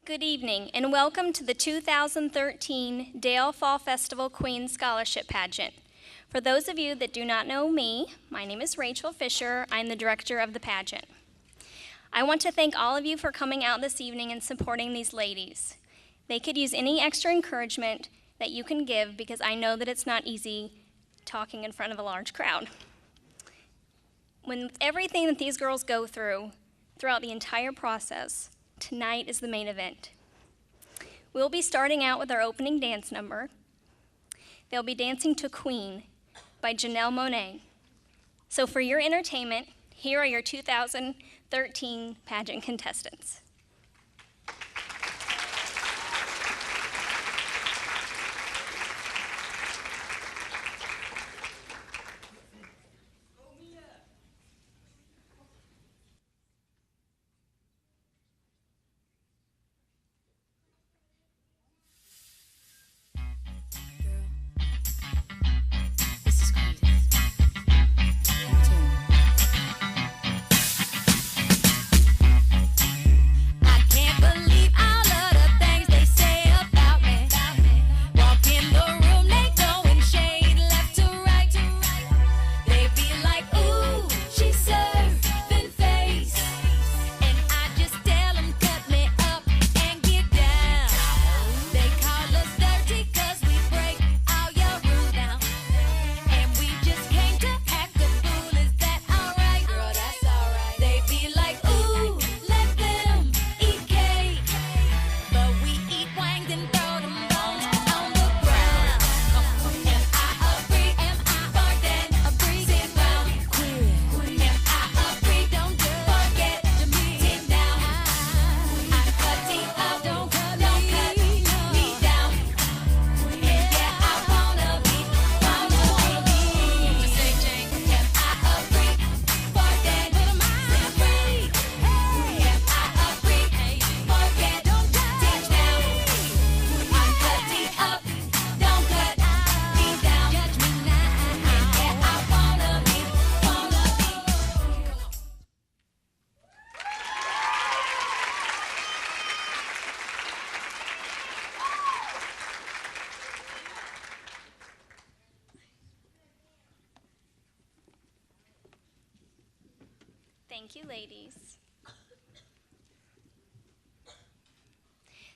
Good evening and welcome to the 2013 Dale Fall Festival Queen Scholarship Pageant. For those of you that do not know me, my name is Rachel Fisher. I'm the director of the pageant. I want to thank all of you for coming out this evening and supporting these ladies. They could use any extra encouragement that you can give because I know that it's not easy talking in front of a large crowd. With everything that these girls go through throughout the entire process, tonight is the main event. We'll be starting out with our opening dance number. They'll be dancing to Queen by Janelle Monáe. So for your entertainment, here are your 2013 pageant contestants. Thank you, ladies.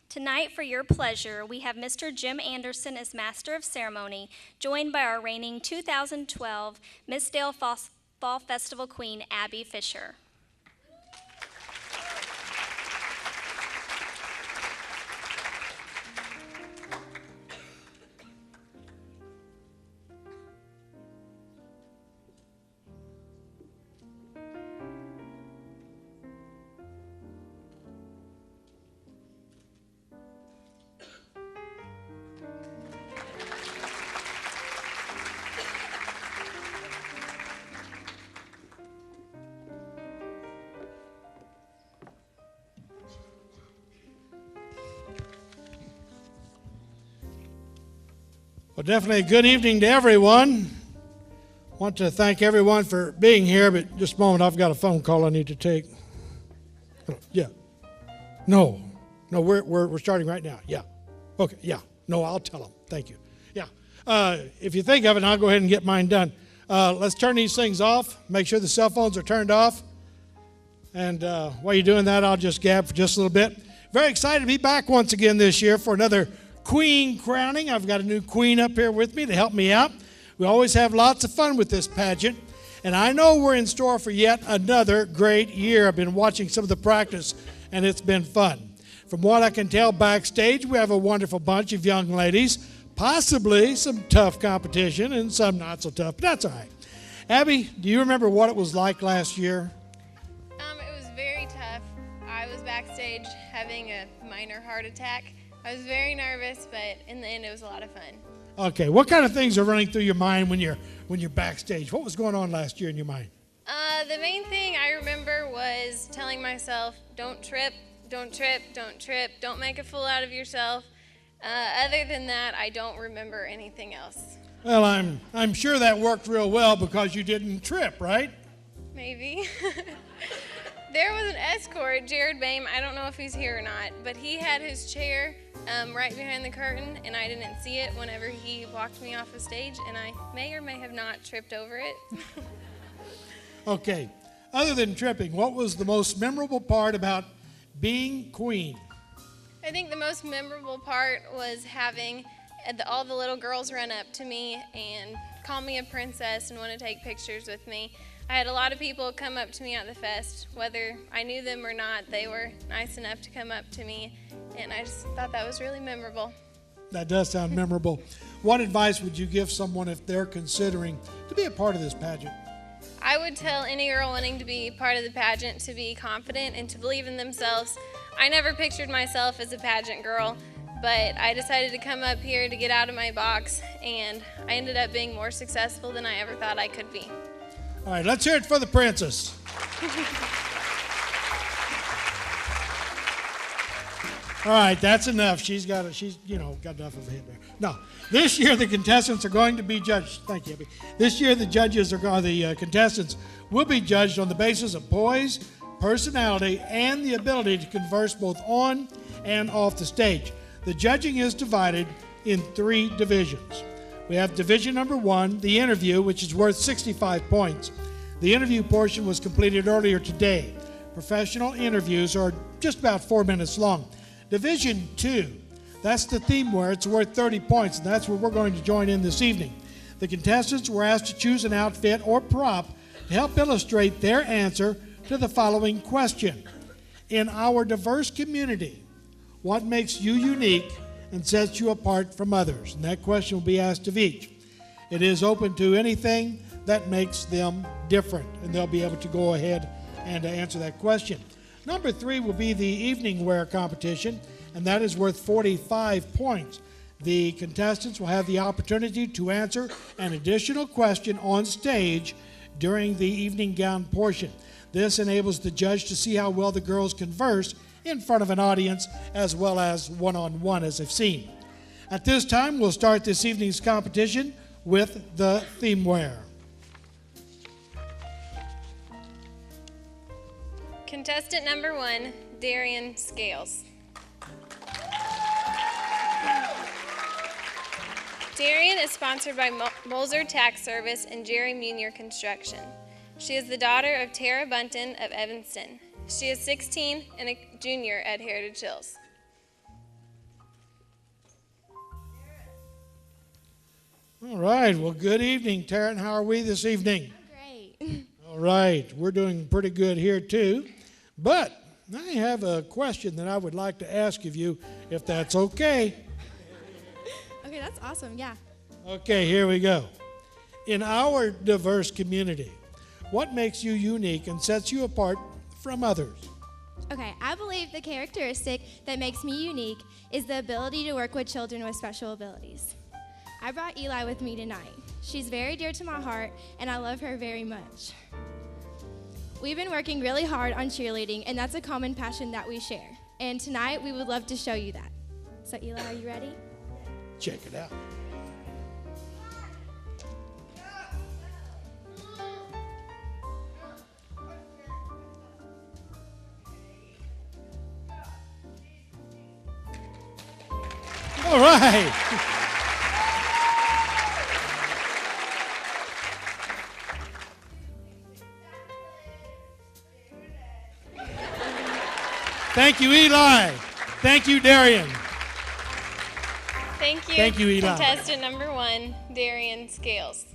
Tonight, for your pleasure, we have Mr. Jim Anderson as Master of Ceremony, joined by our reigning 2012 Miss Dale Fall Festival Queen, Abby Fisher. Well, definitely good evening to everyone. Want to thank everyone for being here, but just a moment, I've got a phone call I need to take. Yeah. No, we're starting right now. Yeah. Okay, yeah. No, I'll tell them. Thank you. Yeah. If you think of it, I'll go ahead and get mine done. Let's turn these things off. Make sure the cell phones are turned off. And while you're doing that, I'll just gab for just a little bit. Very excited to be back once again this year for another Queen crowning. I've got a new queen up here with me to help me out. We always have lots of fun with this pageant, and I know we're in store for yet another great year. I've been watching some of the practice, and it's been fun. From what I can tell backstage, we have a wonderful bunch of young ladies, possibly some tough competition and some not so tough, but that's all right. Abby, do you remember what it was like last year? It was very tough. I was backstage having a minor heart attack. I was very nervous, but in the end, it was a lot of fun. Okay, what kind of things are running through your mind when you're backstage? What was going on last year in your mind? The main thing I remember was telling myself, don't trip, don't trip, don't trip, don't make a fool out of yourself. Other than that, I don't remember anything else. Well, I'm sure that worked real well because you didn't trip, right? Maybe. There was an escort, Jared Bame. I don't know if he's here or not, but he had his chair right behind the curtain, and I didn't see it whenever he walked me off the stage, and I may or may have not tripped over it. Okay. Other than tripping, what was the most memorable part about being queen? I think the most memorable part was having all the little girls run up to me and call me a princess and want to take pictures with me. I had a lot of people come up to me at the fest, whether I knew them or not. They were nice enough to come up to me, and I just thought that was really memorable. That does sound memorable. What advice would you give someone if they're considering to be a part of this pageant? I would tell any girl wanting to be part of the pageant to be confident and to believe in themselves. I never pictured myself as a pageant girl, but I decided to come up here to get out of my box, and I ended up being more successful than I ever thought I could be. All right, let's hear it for the princess. All right, that's enough. She's got enough of a hit there. No, this year the contestants are going to be judged. Thank you, Abby. This year the contestants will be judged on the basis of poise, personality, and the ability to converse both on and off the stage. The judging is divided in 3 divisions. We have division number 1, the interview, which is worth 65 points. The interview portion was completed earlier today. Professional interviews are just about 4 minutes long. Division 2, that's the theme where it's worth 30 points, and that's where we're going to join in this evening. The contestants were asked to choose an outfit or prop to help illustrate their answer to the following question. In our diverse community, what makes you unique and sets you apart from others? And that question will be asked of each. It is open to anything that makes them different, and they'll be able to go ahead and answer that question. Number 3 will be the evening wear competition, and that is worth 45 points. The contestants will have the opportunity to answer an additional question on stage during the evening gown portion. This enables the judge to see how well the girls converse in front of an audience as well as one-on-one, as I've seen. At this time, we'll start this evening's competition with the theme wear. Contestant number 1, Darien Scales. Darien is sponsored by Moser Tax Service and Jerry Munier Construction. She is the daughter of Tara Bunton of Evanston. She is 16 and a junior at Heritage Hills. All right. Well, good evening, Taryn. How are we this evening? Great. All right. We're doing pretty good here, too. But I have a question that I would like to ask of you, if that's okay. Okay, that's awesome. Yeah. Okay, here we go. In our diverse community, what makes you unique and sets you apart from others? Okay, I believe the characteristic that makes me unique is the ability to work with children with special abilities. I brought Eli with me tonight. She's very dear to my heart, and I love her very much. We've been working really hard on cheerleading, and that's a common passion that we share. And tonight, we would love to show you that. So, Eli, are you ready? Check it out. All right. Thank you, Eli. Thank you, Darien. Thank you. Thank you, Eli. Contestant number 1, Darien Scales.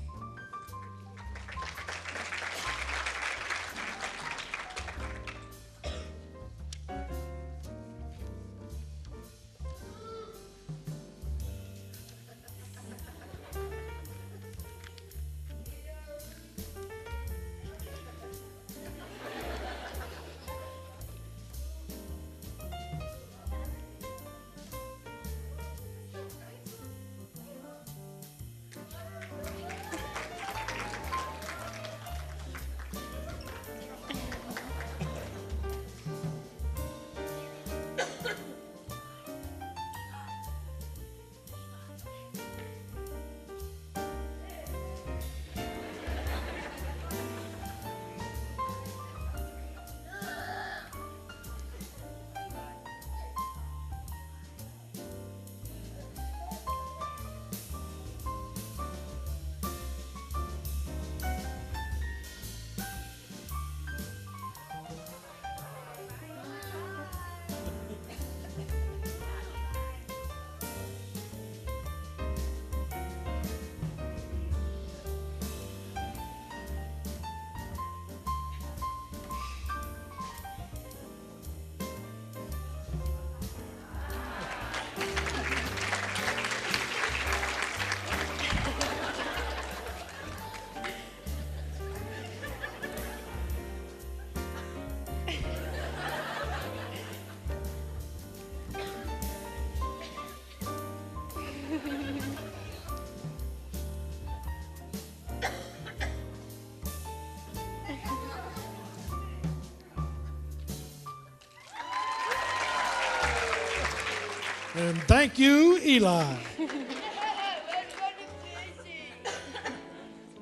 And thank you, Eli.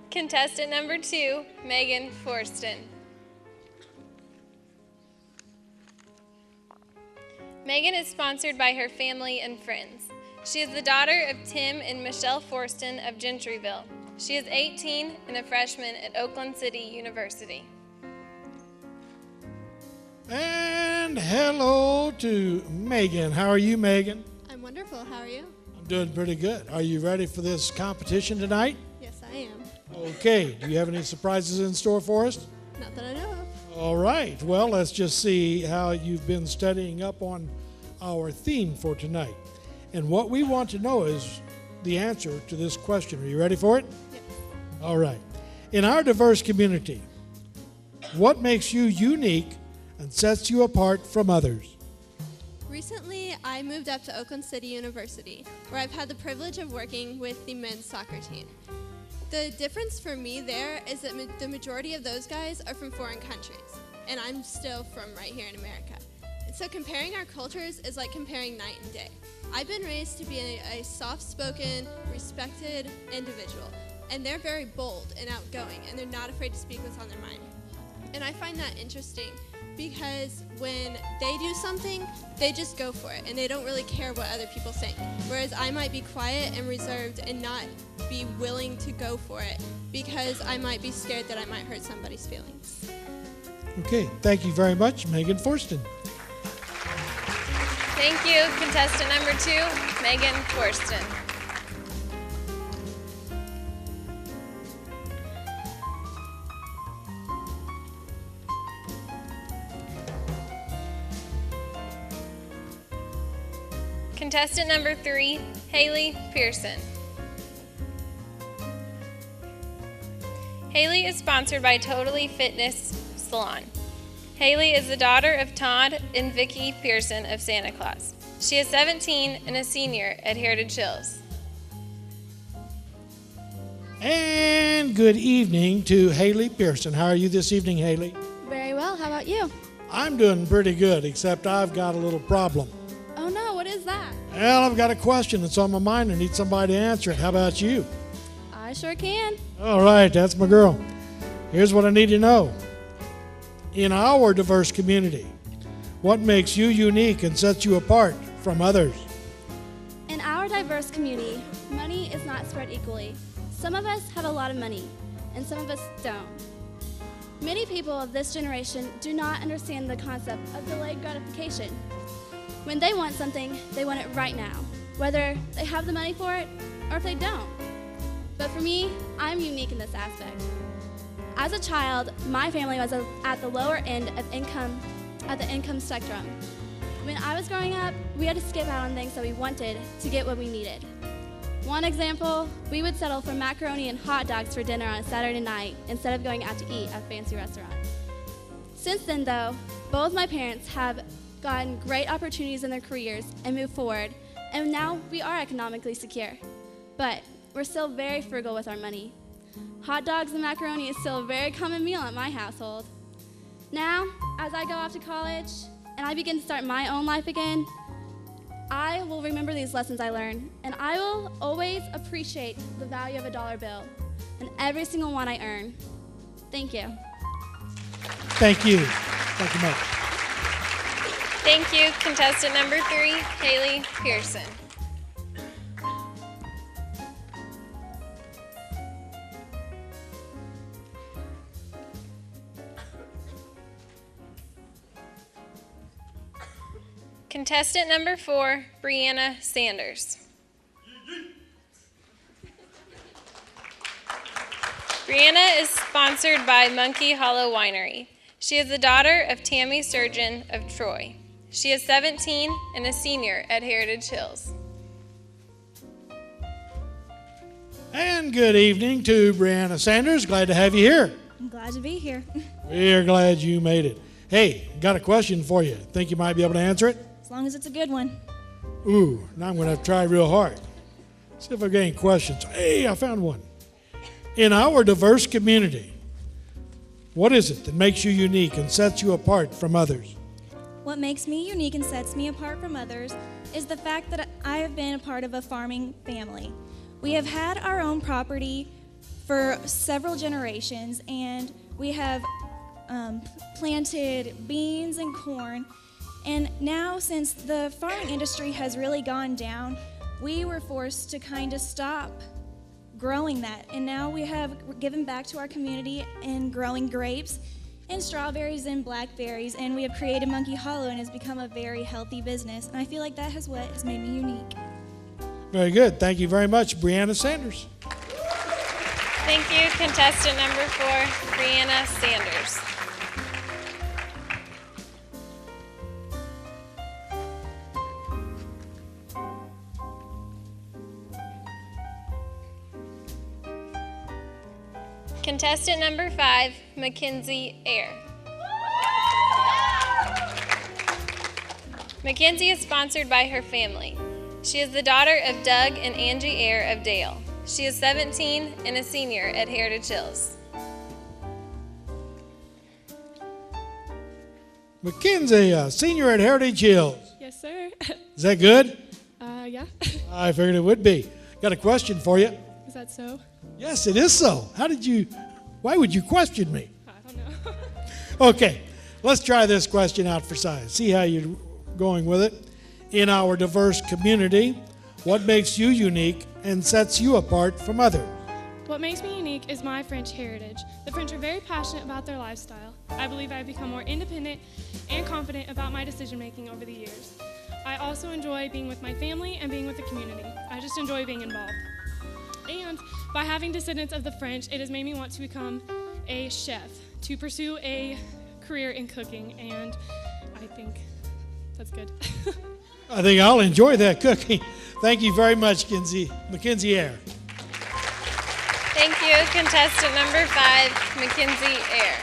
Contestant number 2, Megan Forston. Megan is sponsored by her family and friends. She is the daughter of Tim and Michelle Forston of Gentryville. She is 18 and a freshman at Oakland City University. And hello to Megan. How are you, Megan? I'm wonderful. How are you? I'm doing pretty good. Are you ready for this competition tonight? Yes, I am. Okay. Do you have any surprises in store for us? Not that I know of. All right. Well, let's just see how you've been studying up on our theme for tonight. And what we want to know is the answer to this question. Are you ready for it? Yes. All right. In our diverse community, what makes you unique and sets you apart from others? Recently, I moved up to Oakland City University, where I've had the privilege of working with the men's soccer team. The difference for me there is that the majority of those guys are from foreign countries, and I'm still from right here in America. And so comparing our cultures is like comparing night and day. I've been raised to be a soft-spoken, respected individual, and they're very bold and outgoing, and they're not afraid to speak what's on their mind. And I find that interesting because when they do something, they just go for it, and they don't really care what other people think. Whereas I might be quiet and reserved and not be willing to go for it because I might be scared that I might hurt somebody's feelings. Okay. Thank you very much, Megan Forston. Thank you, contestant number 2, Megan Forston. Contestant number 3, Hayley Pearson. Hayley is sponsored by Totally Fitness Salon. Hayley is the daughter of Todd and Vicki Pearson of Santa Claus. She is 17 and a senior at Heritage Hills. And good evening to Hayley Pearson. How are you this evening, Hayley? Very well. How about you? I'm doing pretty good, except I've got a little problem. Oh no, what is that? Well, I've got a question that's on my mind. I need somebody to answer it. How about you? I sure can. All right, that's my girl. Here's what I need to know. In our diverse community, what makes you unique and sets you apart from others? In our diverse community, money is not spread equally. Some of us have a lot of money, and some of us don't. Many people of this generation do not understand the concept of delayed gratification. When they want something, they want it right now, whether they have the money for it or if they don't. But for me, I'm unique in this aspect. As a child, my family was at the lower end of the income spectrum. When I was growing up, we had to skip out on things that we wanted to get what we needed. One example, we would settle for macaroni and hot dogs for dinner on a Saturday night instead of going out to eat at a fancy restaurant. Since then, though, both my parents have gotten great opportunities in their careers and moved forward, and now we are economically secure. But we're still very frugal with our money. Hot dogs and macaroni is still a very common meal at my household. Now, as I go off to college and I begin to start my own life again, I will remember these lessons I learned, and I will always appreciate the value of a dollar bill and every single one I earn. Thank you. Thank you. Thank you much. Thank you, contestant number 3, Hayley Pearson. Contestant number 4, Breanna Sanders. Breanna is sponsored by Monkey Hollow Winery. She is the daughter of Tammy Sturgeon of Troy. She is 17 and a senior at Heritage Hills. And good evening to Breanna Sanders. Glad to have you here. I'm glad to be here. We're glad you made it. Hey, got a question for you. Think you might be able to answer it? As long as it's a good one. Ooh, now I'm going to have to try real hard. See if I get any questions. Hey, I found one. In our diverse community, what is it that makes you unique and sets you apart from others? what makes me unique and sets me apart from others is the fact that I have been a part of a farming family. We have had our own property for several generations, and we have planted beans and corn. And now, since the farming industry has really gone down, we were forced to kind of stop growing that. And now we have given back to our community in growing grapes and strawberries and blackberries, and we have created Monkey Hollow, and it's become a very healthy business. And I feel like that is what has made me unique. Very good. Thank you very much, Breanna Sanders. Thank you, contestant number 4, Breanna Sanders. Contestant number 5, Mackenzie Air. Mackenzie is sponsored by her family. She is the daughter of Doug and Angie Air of Dale. She is 17 and a senior at Heritage Hills. Mackenzie, a senior at Heritage Hills. Yes, sir. Is that good? Yeah. I figured it would be. Got a question for you. Is that so? Yes, it is so. Why would you question me? I don't know. Okay, let's try this question out for size. See how you're going with it. In our diverse community, what makes you unique and sets you apart from others? What makes me unique is my French heritage. The French are very passionate about their lifestyle. I believe I have become more independent and confident about my decision making over the years. I also enjoy being with my family and being with the community. I just enjoy being involved. And by having descendants of the French, it has made me want to become a chef, to pursue a career in cooking, and I think that's good. I think I'll enjoy that cooking. Thank you very much, Mackenzie Air. Thank you, contestant number 5, Mackenzie Air.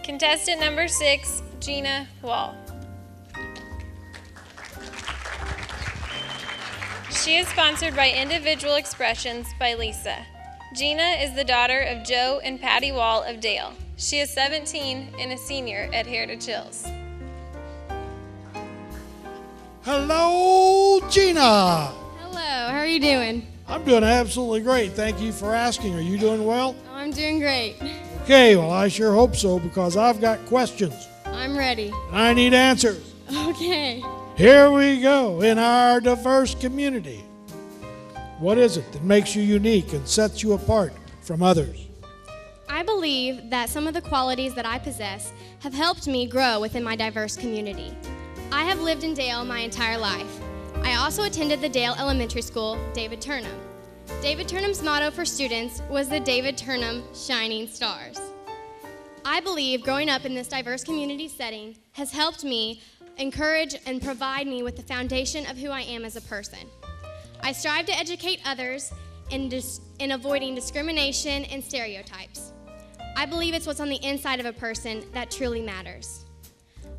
Contestant number 6, Gina Wall. She is sponsored by Individual Expressions by Lisa. Gina is the daughter of Joe and Patty Wall of Dale. She is 17 and a senior at Heritage Hills. Hello, Gina. Hello, how are you doing? I'm doing absolutely great. Thank you for asking. Are you doing well? Oh, I'm doing great. Okay, well, I sure hope so because I've got questions. I'm ready. And I need answers. Okay. Here we go. In our diverse community, what is it that makes you unique and sets you apart from others? I believe that some of the qualities that I possess have helped me grow within my diverse community. I have lived in Dale my entire life. I also attended the Dale Elementary School, David Turnham. David Turnham's motto for students was the David Turnham Shining Stars. I believe growing up in this diverse community setting has helped me encourage and provide me with the foundation of who I am as a person. I strive to educate others in avoiding discrimination and stereotypes. I believe it's what's on the inside of a person that truly matters.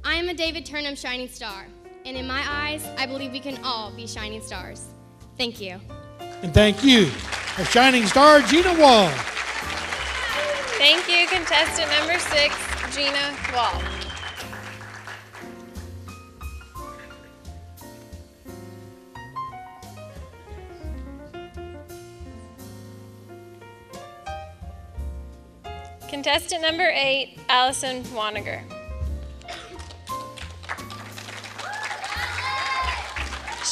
I am a David Turnham Shining Star, and in my eyes, I believe we can all be shining stars. Thank you. And thank you, a shining star, Gina Wall. Thank you, contestant number 6, Gina Wall. Contestant number 8, Allison Wannager.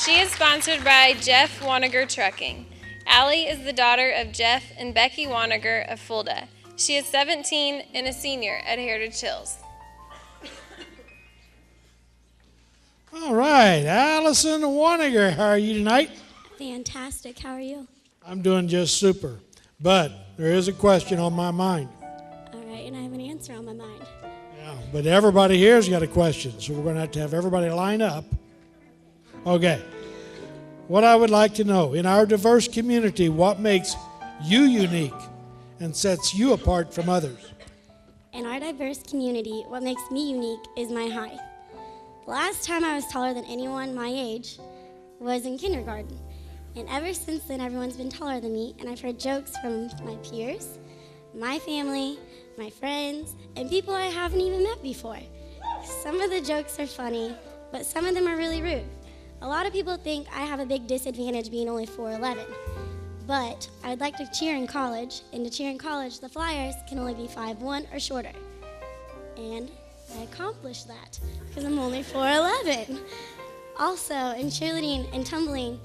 She is sponsored by Jeff Wannager Trucking. Allie is the daughter of Jeff and Becky Wannager of Fulda. She is 17 and a senior at Heritage Hills. All right, Allison Wannager, how are you tonight? Fantastic. How are you? I'm doing just super, but there is a question on my mind. All right, and I have an answer on my mind. Yeah, but everybody here's got a question, so we're going to have everybody line up. Okay. What I would like to know, in our diverse community, what makes you unique and sets you apart from others? In our diverse community, what makes me unique is my height. The last time I was taller than anyone my age was in kindergarten. And ever since then, everyone's been taller than me, and I've heard jokes from my peers, my family, my friends, and people I haven't even met before. Some of the jokes are funny, but some of them are really rude. A lot of people think I have a big disadvantage being only 4'11", but I'd like to cheer in college, and to cheer in college, the Flyers can only be 5'1" or shorter. And I accomplished that because I'm only 4'11". Also, in cheerleading and tumbling,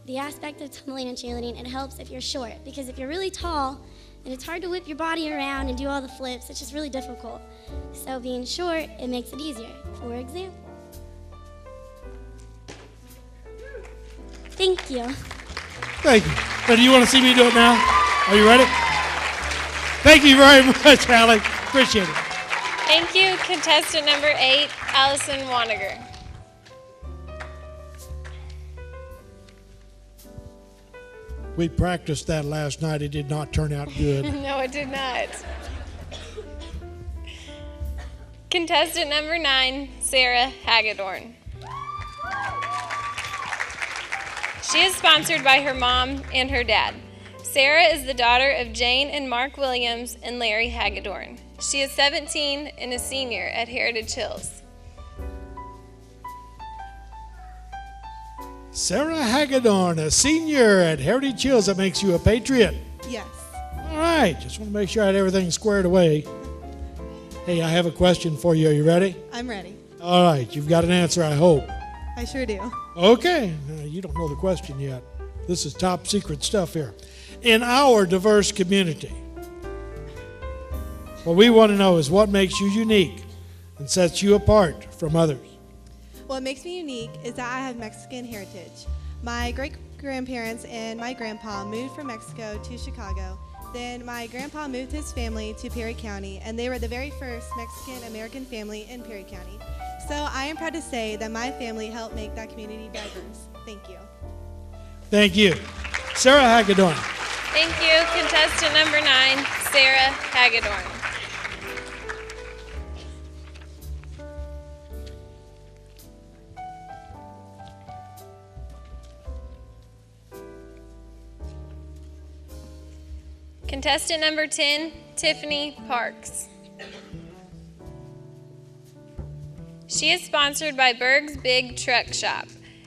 the aspect of tumbling and cheerleading, it helps if you're short, because if you're really tall, then it's hard to whip your body around and do all the flips. It's just really difficult. So being short, it makes it easier. For example. Thank you. Thank you. So do you want to see me do it now? Are you ready? Thank you very much, Hallie. Appreciate it. Thank you, contestant number 8, Allison Wannager. We practiced that last night. It did not turn out good. No, it did not. Contestant number 9, Sara Hagedorn. She is sponsored by her mom and her dad. Sara is the daughter of Jane and Mark Williams and Larry Hagedorn. She is 17 and a senior at Heritage Hills. Sara Hagedorn, a senior at Heritage Hills. That makes you a patriot. Yes. All right. Just want to make sure I had everything squared away. Hey, I have a question for you. Are you ready? I'm ready. All right. You've got an answer, I hope. I sure do. Okay. You don't know the question yet. This is top secret stuff here. In our diverse community, what we want to know is what makes you unique and sets you apart from others. What makes me unique is that I have Mexican heritage. My great-grandparents and my grandpa moved from Mexico to Chicago. Then my grandpa moved his family to Perry County, and they were the very first Mexican-American family in Perry County. So I am proud to say that my family helped make that community diverse. Thank you. Thank you. Sara Hagedorn. Thank you, contestant number 9, Sara Hagedorn. Contestant number 10, Tiffany Parks. She is sponsored by Berg's Big Truck Shop.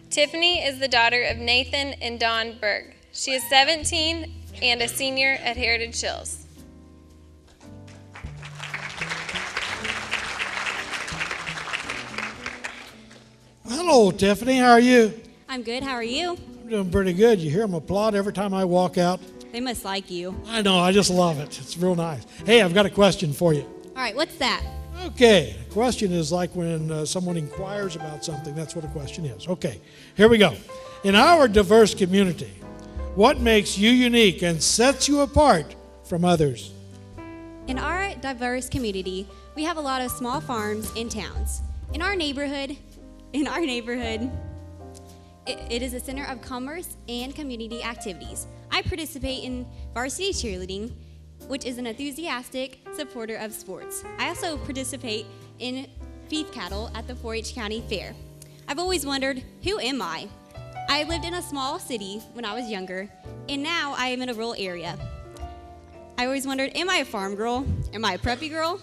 Tiffany is the daughter of Nathan and Dawn Berg. She is 17 and a senior at Heritage Hills. Hello, Tiffany. How are you? I'm good. How are you? I'm doing pretty good. You hear them applaud every time I walk out? They must like you. I know. I just love it. It's real nice. Hey, I've got a question for you. All right, what's that? Okay. A question is like when someone inquires about something. That's what a question is. Okay. Here we go. In our diverse community, what makes you unique and sets you apart from others? In our diverse community, we have a lot of small farms and towns. In our neighborhood, it is a center of commerce and community activities. I participate in varsity cheerleading, which is an enthusiastic supporter of sports. I also participate in beef cattle at the 4-H County Fair. I've always wondered, who am I? I lived in a small city when I was younger, and now I am in a rural area. I always wondered, am I a farm girl? Am I a preppy girl?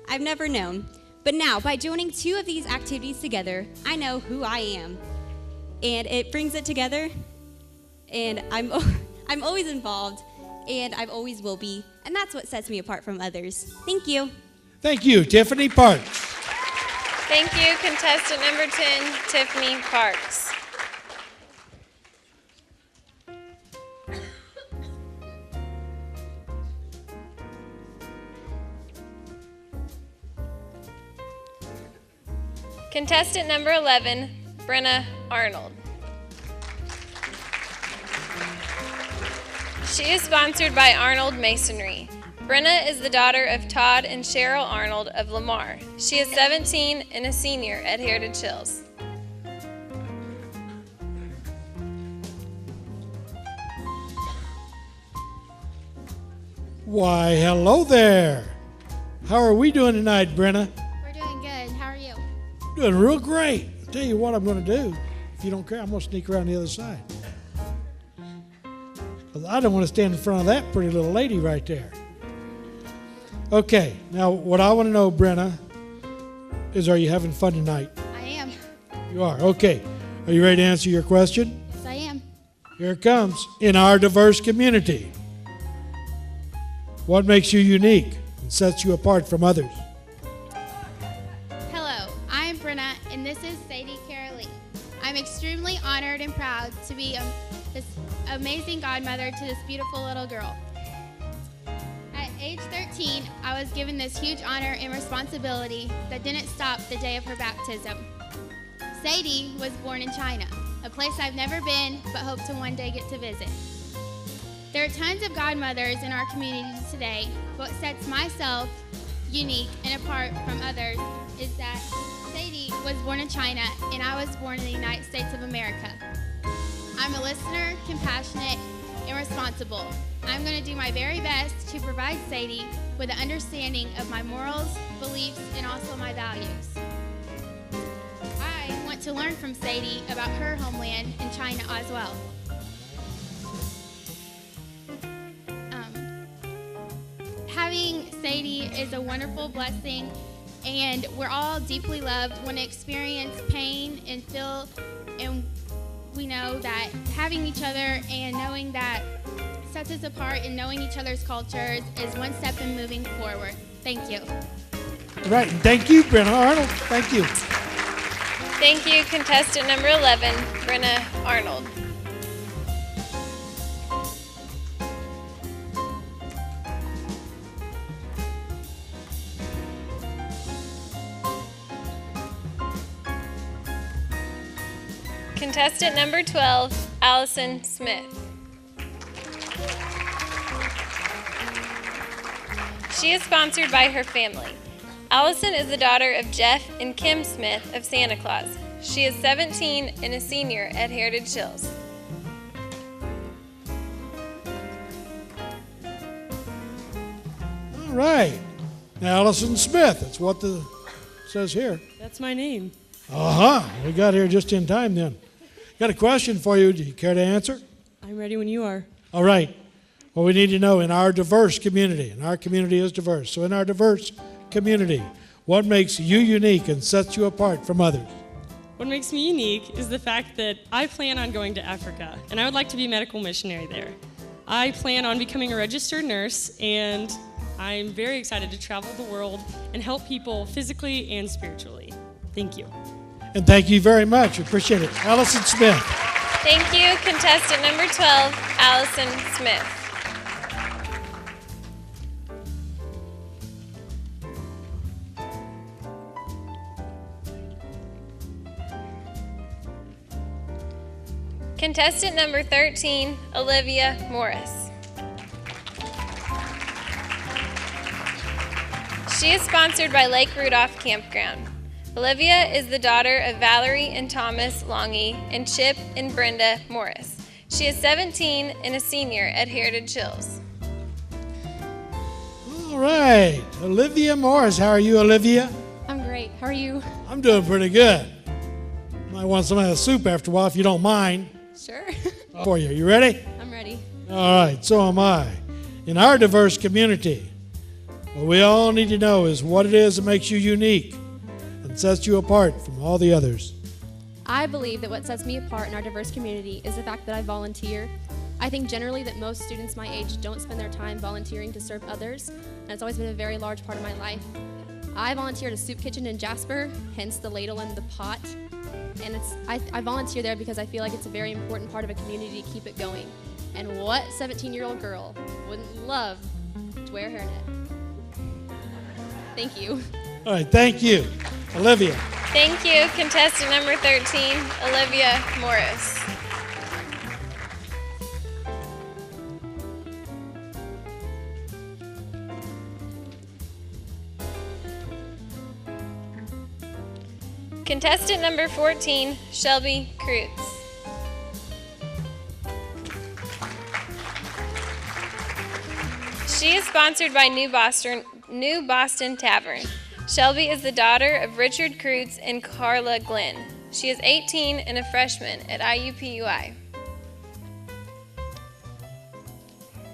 I've never known. But now, by joining 2 of these activities together, I know who I am. And it brings it together, and I'm always involved, and I always will be, and that's what sets me apart from others. Thank you. Thank you, Tiffany Parks. Thank you, contestant number 10, Tiffany Parks. Contestant number 11, Brenna Arnold. She is sponsored by Arnold Masonry. Brenna is the daughter of Todd and Cheryl Arnold of Lamar. She is 17 and a senior at Heritage Hills. Why, hello there. How are we doing tonight, Brenna? We're doing good. How are you? Doing real great. I'll tell you what I'm going to do. If you don't care, I'm going to sneak around the other side. Because I don't want to stand in front of that pretty little lady right there. Okay, now what I want to know, Brenna, is are you having fun tonight? I am. You are? Okay. Are you ready to answer your question? Yes, I am. Here it comes. In our diverse community, what makes you unique and sets you apart from others? Hello, I'm Brenna, and this is Sadie Carolee. I'm extremely honored and proud to be this amazing godmother to this beautiful little girl. At age 13, I was given this huge honor and responsibility that didn't stop the day of her baptism. Sadie was born in China, a place I've never been but hope to one day get to visit. There are tons of godmothers in our community today, but what sets myself unique and apart from others is that Sadie was born in China and I was born in the United States of America. I'm a listener, compassionate, and responsible. I'm going to do my very best to provide Sadie with an understanding of my morals, beliefs, and also my values. I want to learn from Sadie about her homeland in China as well. Having Sadie is a wonderful blessing, and we're all deeply loved when we experience pain and feel, and we know that having each other and knowing that sets us apart and knowing each other's cultures is one step in moving forward. Thank you. All right, and thank you, Brenna Arnold. Thank you. Thank you, contestant number 11, Brenna Arnold. Contestant number 12, Alison Smith. She is sponsored by her family. Allison is the daughter of Jeff and Kim Smith of Santa Claus. She is 17 and a senior at Heritage Hills. All right. Now, Alison Smith, that's what it says here. That's my name. Uh-huh. We got here just in time then. Got a question for you. Do you care to answer? I'm ready when you are. All right. Well, we need to know in our diverse community, and our community is diverse, so in our diverse community, what makes you unique and sets you apart from others? What makes me unique is the fact that I plan on going to Africa, and I would like to be a medical missionary there. I plan on becoming a registered nurse, and I'm very excited to travel the world and help people physically and spiritually. Thank you. And thank you very much. Appreciate it. Alison Smith. Thank you, contestant number 12, Alison Smith. Contestant number 13, Olivia Morris. She is sponsored by Lake Rudolph Campground. Olivia is the daughter of Valerie and Thomas Longy and Chip and Brenda Morris. She is 17 and a senior at Heritage Hills. All right. Olivia Morris. How are you, Olivia? I'm great. How are you? I'm doing pretty good. Might want some of that soup after a while if you don't mind. Sure. For you. You ready? I'm ready. All right. So am I. In our diverse community, what we all need to know is what it is that makes you unique and sets you apart from all the others. I believe that what sets me apart in our diverse community is the fact that I volunteer. I think generally that most students my age don't spend their time volunteering to serve others, and it's always been a very large part of my life. I volunteer at a soup kitchen in Jasper, hence the ladle and the pot. And I volunteer there because I feel like it's a very important part of a community to keep it going. And what 17-year-old girl wouldn't love to wear a hairnet? Thank you. All right, thank you. Olivia. Thank you, contestant number 13, Olivia Morris. Contestant number 14, Shelby Cruz. She is sponsored by New Boston Tavern. Shelby is the daughter of Richard Cruz and Carla Glenn. She is 18 and a freshman at IUPUI.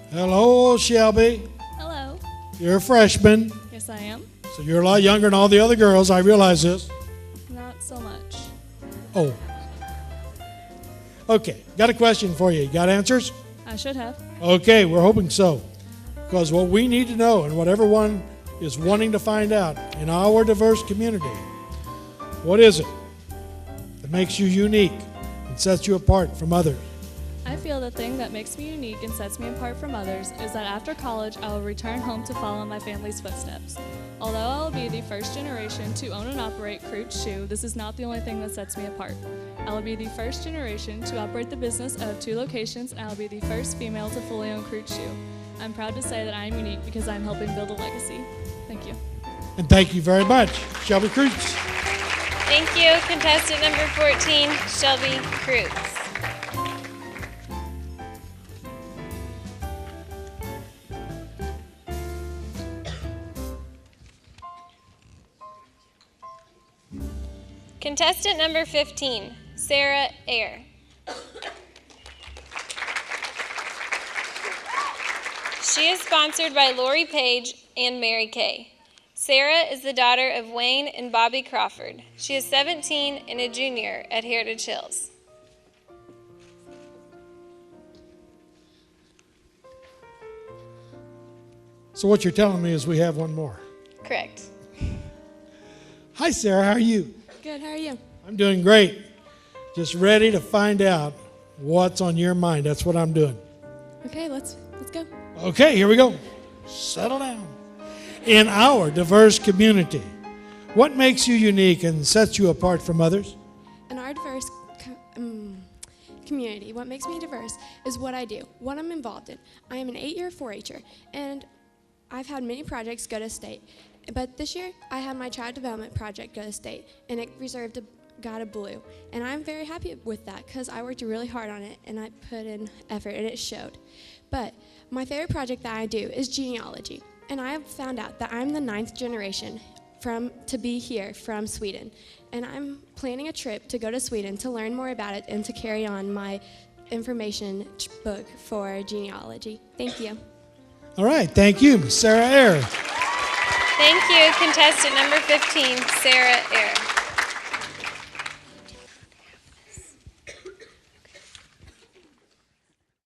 Hello, Shelby. Hello. You're a freshman, Yes, I am. so you're a lot younger than all the other girls. I realize this. Not so much. Oh. Okay, got a question for you. You got answers? I should have. Okay, we're hoping so. Because what we need to know, and what everyone is wanting to find out in our diverse community, what is it that makes you unique and sets you apart from others? I feel the thing that makes me unique and sets me apart from others is that after college, I will return home to follow in my family's footsteps. Although I will be the first generation to own and operate Cruz Shoe, this is not the only thing that sets me apart. I will be the first generation to operate the business of 2 locations, and I will be the first female to fully own Cruz Shoe. I'm proud to say that I am unique because I'm helping build a legacy. Thank you. And thank you very much, Shelby Cruz. Thank you, contestant number 14, Shelby Cruz. Contestant number 15, Sara Air. She is sponsored by Lori Page and Mary Kay. Sara is the daughter of Wayne and Bobby Crawford. She is 17 and a junior at Heritage Hills. So what you're telling me is we have one more. Correct. Hi, Sarah. How are you? Good, how are you? I'm doing great. Just ready to find out what's on your mind. That's what I'm doing. Okay, let's go. Okay, here we go. Settle down. In our diverse community, what makes you unique and sets you apart from others? In our diverse community, what makes me diverse is what I do, what I'm involved in. I am an 8-year 4-H'er, and I've had many projects go to state. But this year, I had my child development project go to state, and it got a blue. And I'm very happy with that because I worked really hard on it, and I put in effort, and it showed. But my favorite project that I do is genealogy. And I have found out that I'm the 9th generation to be here from Sweden. And I'm planning a trip to go to Sweden to learn more about it and to carry on my information book for genealogy. Thank you. All right, thank you, Sara Air. Thank you, contestant number 15, Sara Air.